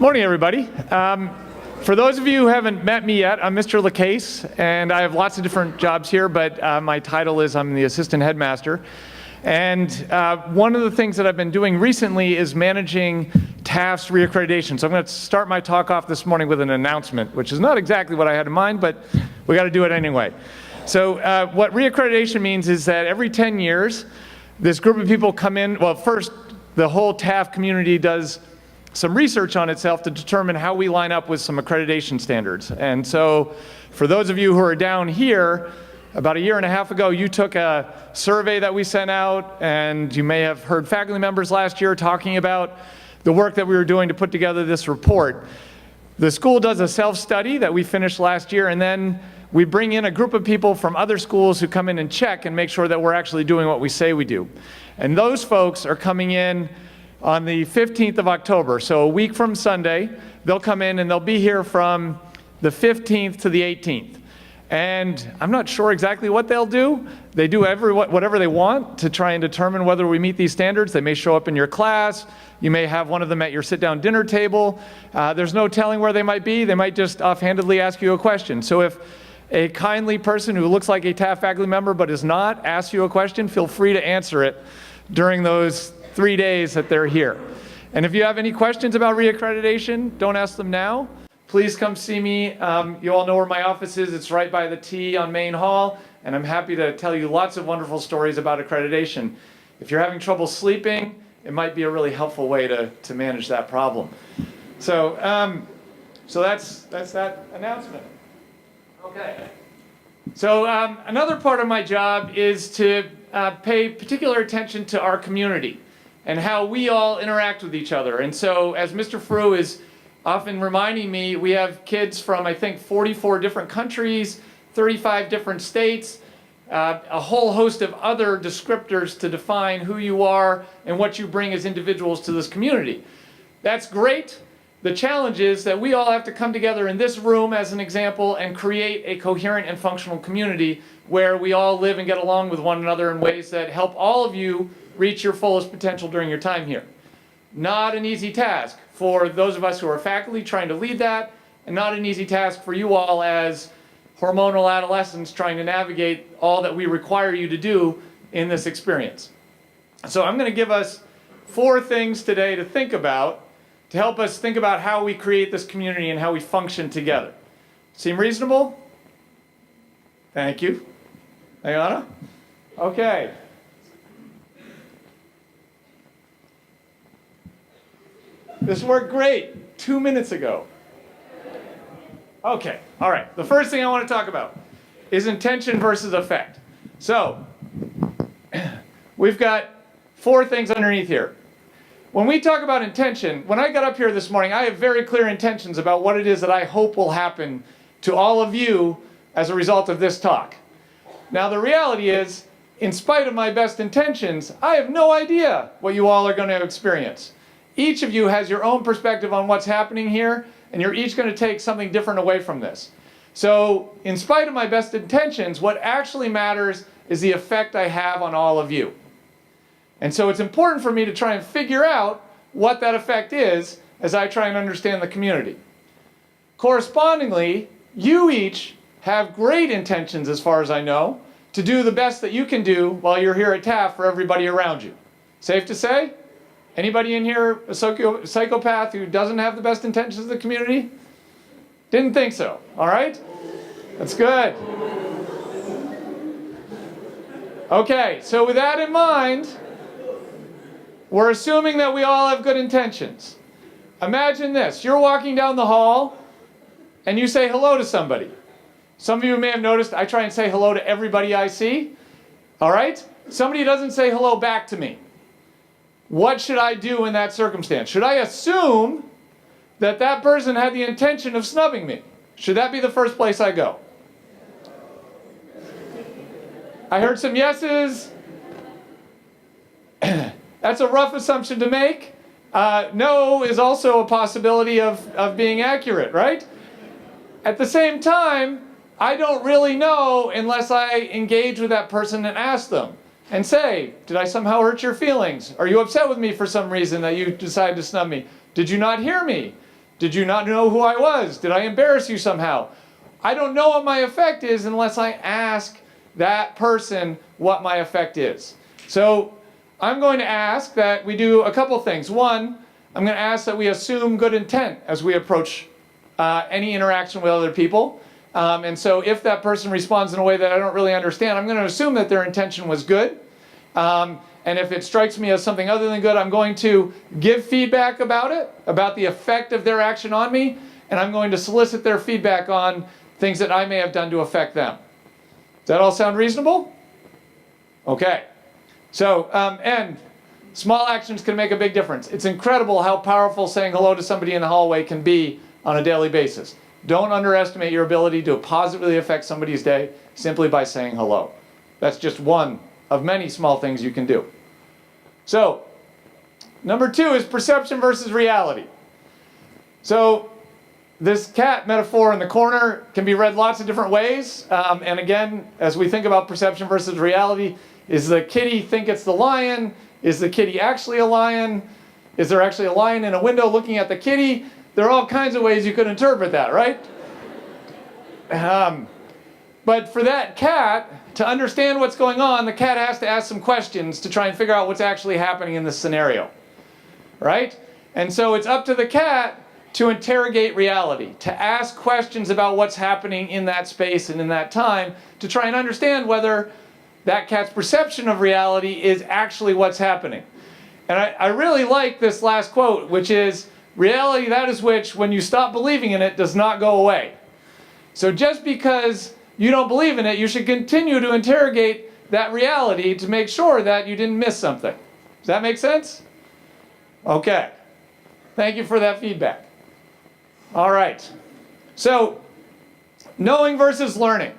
Morning, everybody. For those of you who haven't met me yet, I'm Mr. LaCasse, and I have lots of different jobs here, but my title is I'm the assistant headmaster. And one of the things that I've been doing recently is managing TAF's reaccreditation. So I'm going to start my talk off this morning with an announcement, which is not exactly what I had in mind, but we got to do it anyway. So what reaccreditation means is that every 10 years, this group of people come in. Well, first, the whole TAF community does some research on itself to determine how we line up with some accreditation standards. And so for those of you who are down here, about a year and a half ago, you took a survey that we sent out, and you may have heard faculty members last year talking about the work that we were doing to put together this report. The school does a self-study that we finished last year, and then we bring in a group of people from other schools who come in and check and make sure that we're actually doing what we say we do. And those folks are coming in on the 15th of October, so a week from Sunday. They'll come in and they'll be here from the 15th to the 18th. And I'm not sure exactly what they'll do. They do whatever they want to try and determine whether we meet these standards. They may show up in your class. You may have one of them at your sit-down dinner table. There's no telling where they might be. They might just offhandedly ask you a question. So if a kindly person who looks like a TAF faculty member but is not asks you a question, feel free to answer it during those 3 days that they're here. And if you have any questions about reaccreditation, don't ask them now. Please come see me. You all know where my office is. It's right by the T on Main Hall, and I'm happy to tell you lots of wonderful stories about accreditation. If you're having trouble sleeping, it might be a really helpful way to manage that problem. So, that's that announcement. Okay. So another part of my job is to pay particular attention to our community and how we all interact with each other. And so, as Mr. Frew is often reminding me, we have kids from, I think, 44 different countries, 35 different states, a whole host of other descriptors to define who you are and what you bring as individuals to this community. That's great. The challenge is that we all have to come together in this room, as an example, and create a coherent and functional community where we all live and get along with one another in ways that help all of you reach your fullest potential during your time here. Not an easy task for those of us who are faculty trying to lead that, and not an easy task for you all as hormonal adolescents trying to navigate all that we require you to do in this experience. So I'm going to give us 4 things today to think about, to help us think about how we create this community and how we function together. Seem reasonable? Thank you. Ayana? Okay. This worked great 2 minutes ago. Okay, all right. The first thing I want to talk about is intention versus effect. So, we've got 4 things underneath here. When we talk about intention, when I got up here this morning, I have very clear intentions about what it is that I hope will happen to all of you as a result of this talk. Now, the reality is, in spite of my best intentions, I have no idea what you all are going to experience. Each of you has your own perspective on what's happening here, and you're each going to take something different away from this. So, in spite of my best intentions, what actually matters is the effect I have on all of you. And so it's important for me to try and figure out what that effect is as I try and understand the community. Correspondingly, you each have great intentions, as far as I know, to do the best that you can do while you're here at TAF for everybody around you. Safe to say? Anybody in here a psychopath who doesn't have the best intentions of the community? Didn't think so. All right? That's good. Okay, so with that in mind, we're assuming that we all have good intentions. Imagine this. You're walking down the hall and you say hello to somebody. Some of you may have noticed I try and say hello to everybody I see. All right? Somebody doesn't say hello back to me. What should I do in that circumstance? Should I assume that that person had the intention of snubbing me? Should that be the first place I go? I heard some yeses. That's a rough assumption to make. No is also a possibility of being accurate, right? At the same time, I don't really know unless I engage with that person and ask them. and say, did I somehow hurt your feelings? Are you upset with me for some reason that you decided to snub me? Did you not hear me? Did you not know who I was? Did I embarrass you somehow? I don't know what my effect is unless I ask that person what my effect is. So I'm going to ask that we do a couple things. One, I'm going to ask that we assume good intent as we approach any interaction with other people. And so if that person responds in a way that I don't really understand, I'm going to assume that their intention was good. And if it strikes me as something other than good, I'm going to give feedback about it, about the effect of their action on me, and I'm going to solicit their feedback on things that I may have done to affect them. Does that all sound reasonable? Okay. So, and small actions can make a big difference. It's incredible how powerful saying hello to somebody in the hallway can be on a daily basis. Don't underestimate your ability to positively affect somebody's day simply by saying hello. That's just one of many small things you can do. So, number 2 is perception versus reality. So, this cat metaphor in the corner can be read lots of different ways. And again, as we think about perception versus reality, is the kitty think it's the lion? Is the kitty actually a lion? Is there actually a lion in a window looking at the kitty? There are all kinds of ways you could interpret that, right? But for that cat to understand what's going on, the cat has to ask some questions to try and figure out what's actually happening in this scenario, right? And so it's up to the cat to interrogate reality, to ask questions about what's happening in that space and in that time, to try and understand whether that cat's perception of reality is actually what's happening. And I really like this last quote, which is, reality that is which, when you stop believing in it, does not go away. So just because you don't believe in it, you should continue to interrogate that reality to make sure that you didn't miss something. Does that make sense? Okay. Thank you for that feedback. All right. So, knowing versus learning.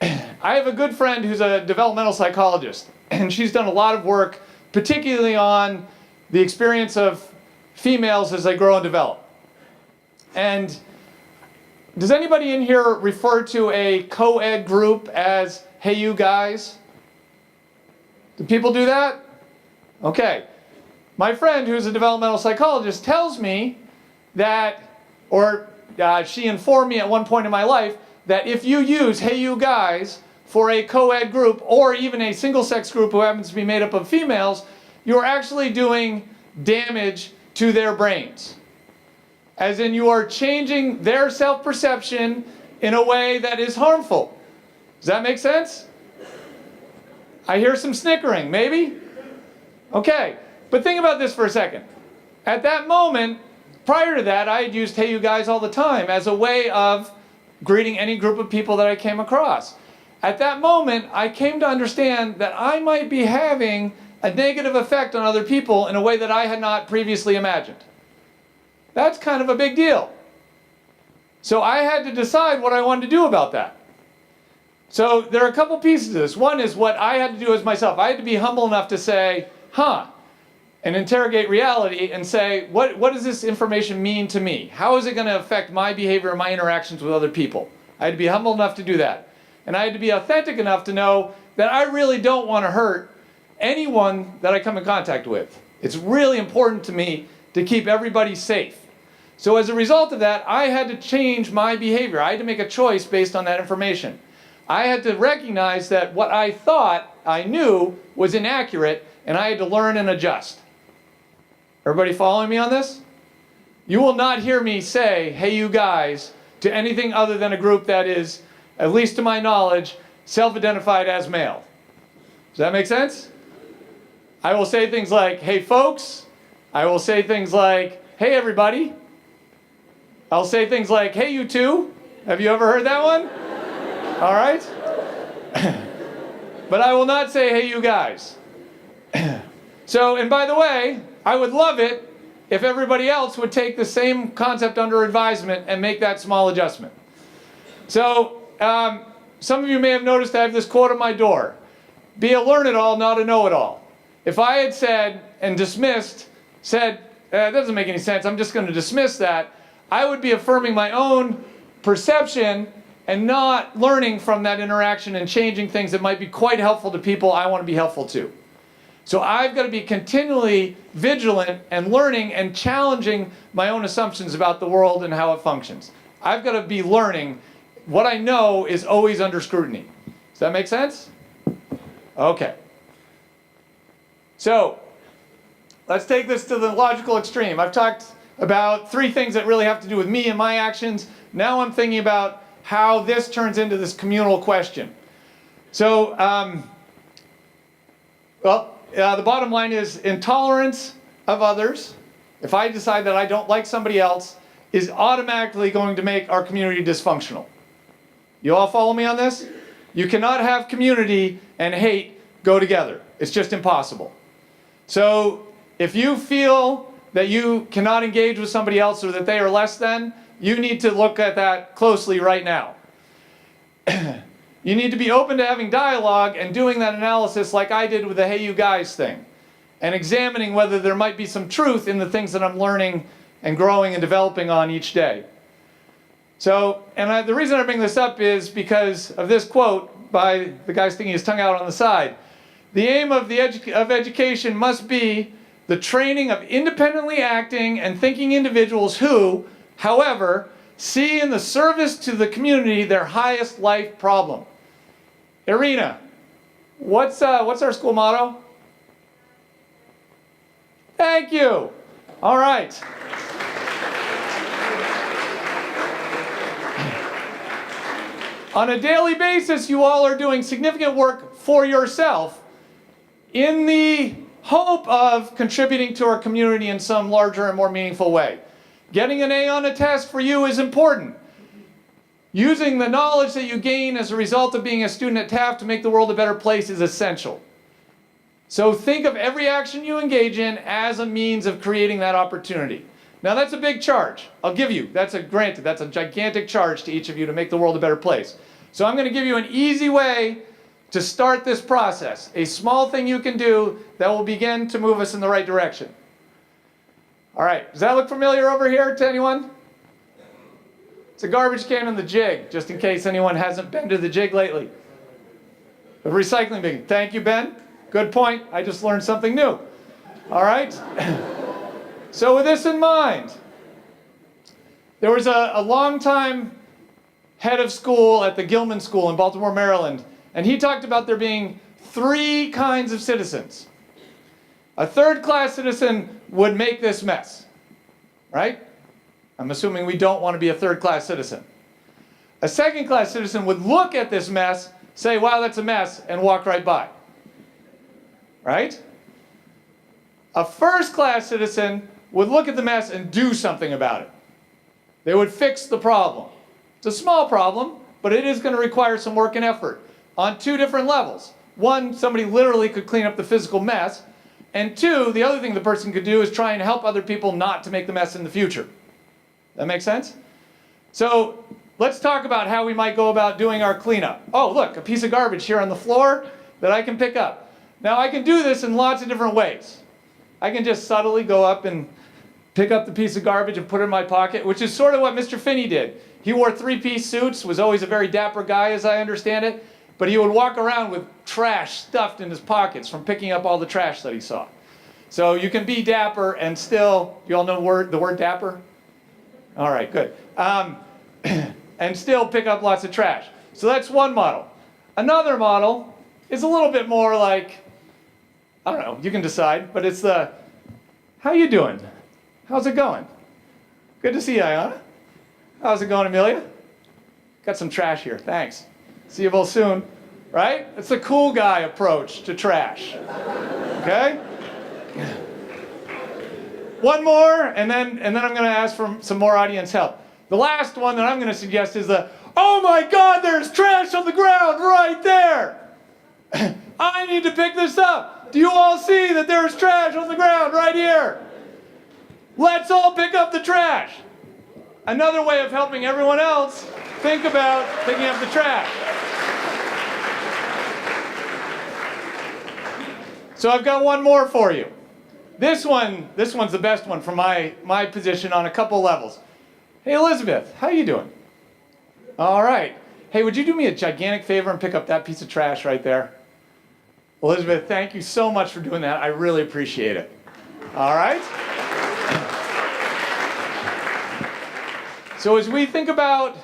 I have a good friend who's a developmental psychologist, and she's done a lot of work, particularly on the experience of females as they grow and develop. And does anybody in here refer to a co-ed group as, hey you guys? Do people do that? Okay. My friend who's a developmental psychologist tells me that, or she informed me at one point in my life, that if you use hey you guys for a co-ed group or even a single-sex group who happens to be made up of females, you're actually doing damage to their brains. As in, you are changing their self-perception in a way that is harmful. Does that make sense? I hear some snickering, maybe? Okay, but think about this for a second. At that moment, prior to that, I had used hey you guys all the time as a way of greeting any group of people that I came across. At that moment, I came to understand that I might be having a negative effect on other people in a way that I had not previously imagined. That's kind of a big deal. So I had to decide what I wanted to do about that. So there are a couple pieces to this. One is what I had to do as myself. I had to be humble enough to say, and interrogate reality and say, what does this information mean to me? How is it going to affect my behavior and my interactions with other people? I had to be humble enough to do that. And I had to be authentic enough to know that I really don't want to hurt anyone that I come in contact with. It's really important to me to keep everybody safe. So as a result of that, I had to change my behavior. I had to make a choice based on that information. I had to recognize that what I thought I knew was inaccurate, and I had to learn and adjust. Everybody following me on this? You will not hear me say, hey you guys, to anything other than a group that is, at least to my knowledge, self-identified as male. Does that make sense? I will say things like, hey folks. I will say things like, hey everybody. I'll say things like, hey you two. Have you ever heard that one? All right. But I will not say, hey you guys. So, and by the way, I would love it if everybody else would take the same concept under advisement and make that small adjustment. So, some of you may have noticed I have this quote on my door. Be a learn-it-all, not a know-it-all. If I had said and dismissed, that doesn't make any sense, I'm just going to dismiss that, I would be affirming my own perception and not learning from that interaction and changing things that might be quite helpful to people I want to be helpful to. So I've got to be continually vigilant and learning and challenging my own assumptions about the world and how it functions. I've got to be learning. What I know is always under scrutiny. Does that make sense? Okay. So let's take this to the logical extreme. I've talked about 3 things that really have to do with me and my actions. Now I'm thinking about how this turns into this communal question. So, the bottom line is intolerance of others, if I decide that I don't like somebody else, is automatically going to make our community dysfunctional. You all follow me on this? You cannot have community and hate go together. It's just impossible. So if you feel that you cannot engage with somebody else or that they are less than, you need to look at that closely right now. You need to be open to having dialogue and doing that analysis like I did with the Hey You Guys thing, and examining whether there might be some truth in the things that I'm learning and growing and developing on each day. So, the reason I bring this up is because of this quote by the guy sticking his tongue out on the side. The aim of education must be the training of independently acting and thinking individuals who, however, see in the service to the community their highest life problem. Irina, what's our school motto? Thank you. All right. On a daily basis, you all are doing significant work for yourself in the hope of contributing to our community in some larger and more meaningful way. Getting an A on a test for you is important. Using the knowledge that you gain as a result of being a student at Taft to make the world a better place is essential. So think of every action you engage in as a means of creating that opportunity. Now that's a big charge. I'll give you. That's a gigantic charge to each of you to make the world a better place. So I'm going to give you an easy way to start this process. A small thing you can do that will begin to move us in the right direction. All right, does that look familiar over here to anyone? It's a garbage can in the jig, just in case anyone hasn't been to the jig lately. The recycling bin. Thank you, Ben. Good point. I just learned something new. All right. So with this in mind, there was a long-time head of school at the Gilman School in Baltimore, Maryland, and he talked about there being 3 kinds of citizens. A third-class citizen would make this mess, right? I'm assuming we don't want to be a third-class citizen. A second-class citizen would look at this mess, say, wow, that's a mess, and walk right by, right? A first-class citizen would look at the mess and do something about it. They would fix the problem. It's a small problem, but it is going to require some work and effort on 2 different levels. 1, somebody literally could clean up the physical mess, and 2, the other thing the person could do is try and help other people not to make the mess in the future. That make sense? So let's talk about how we might go about doing our cleanup. Oh, look, a piece of garbage here on the floor that I can pick up. Now I can do this in lots of different ways. I can just subtly go up and pick up the piece of garbage and put it in my pocket, which is sort of what Mr. Finney did. He wore 3-piece suits, was always a very dapper guy as I understand it, but he would walk around with trash stuffed in his pockets from picking up all the trash that he saw. So you can be dapper and still, you all know the word dapper? All right, good. And still pick up lots of trash. So that's one model. Another model is a little bit more like, I don't know, you can decide, but it's the, how you doing? How's it going? Good to see you, Ayana. How's it going, Amelia? Got some trash here, thanks. See you both soon, right? It's the cool guy approach to trash, okay? One more, and then I'm going to ask for some more audience help. The last one that I'm going to suggest is the, oh my God, there's trash on the ground right there. I need to pick this up. Do you all see that there's trash on the ground right here? Let's all pick up the trash. Another way of helping everyone else think about picking up the trash. So I've got one more for you. This one's the best one from my position on a couple levels. Hey Elizabeth, how you doing? All right. Hey, would you do me a gigantic favor and pick up that piece of trash right there? Elizabeth, thank you so much for doing that. I really appreciate it. All right? So as we think about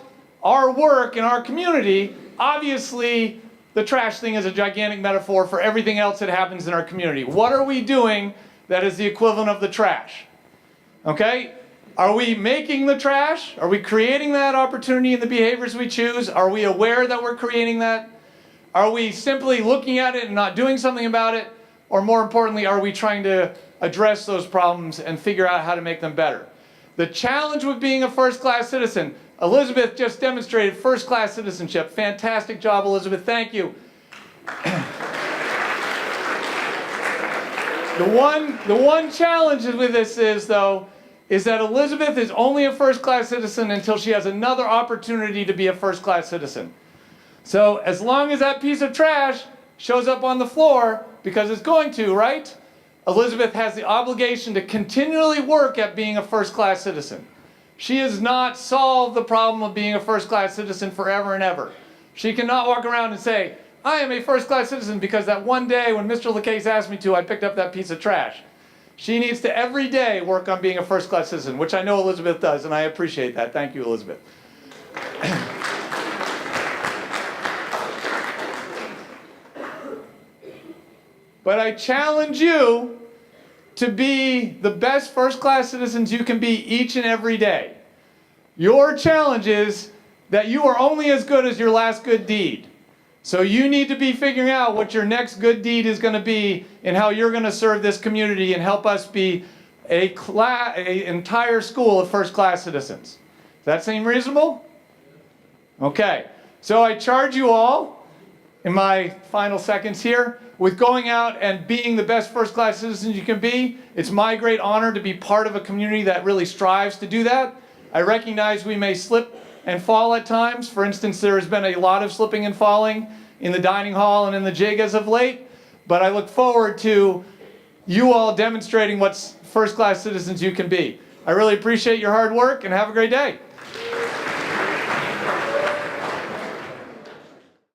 our work in our community, obviously the trash thing is a gigantic metaphor for everything else that happens in our community. What are we doing that is the equivalent of the trash? Okay? Are we making the trash? Are we creating that opportunity in the behaviors we choose? Are we aware that we're creating that? Are we simply looking at it and not doing something about it? Or more importantly, are we trying to address those problems and figure out how to make them better? The challenge with being a first-class citizen, Elizabeth just demonstrated first-class citizenship. Fantastic job, Elizabeth. Thank you. The one challenge with this is, though, is that Elizabeth is only a first-class citizen until she has another opportunity to be a first-class citizen. So as long as that piece of trash shows up on the floor, because it's going to, right? Elizabeth has the obligation to continually work at being a first-class citizen. She has not solved the problem of being a first-class citizen forever and ever. She cannot walk around and say, I am a first-class citizen because that one day when Mr. LaCasse asked me to, I picked up that piece of trash. She needs to every day work on being a first-class citizen, which I know Elizabeth does, and I appreciate that. Thank you, Elizabeth. But I challenge you to be the best first-class citizens you can be each and every day. Your challenge is that you are only as good as your last good deed. So you need to be figuring out what your next good deed is going to be and how you're going to serve this community and help us be an entire school of first-class citizens. Does that seem reasonable? Okay. So I charge you all, in my final seconds here, with going out and being the best first-class citizens you can be. It's my great honor to be part of a community that really strives to do that. I recognize we may slip and fall at times. For instance, there has been a lot of slipping and falling in the dining hall and in the jig as of late, but I look forward to you all demonstrating what first-class citizens you can be. I really appreciate your hard work and have a great day.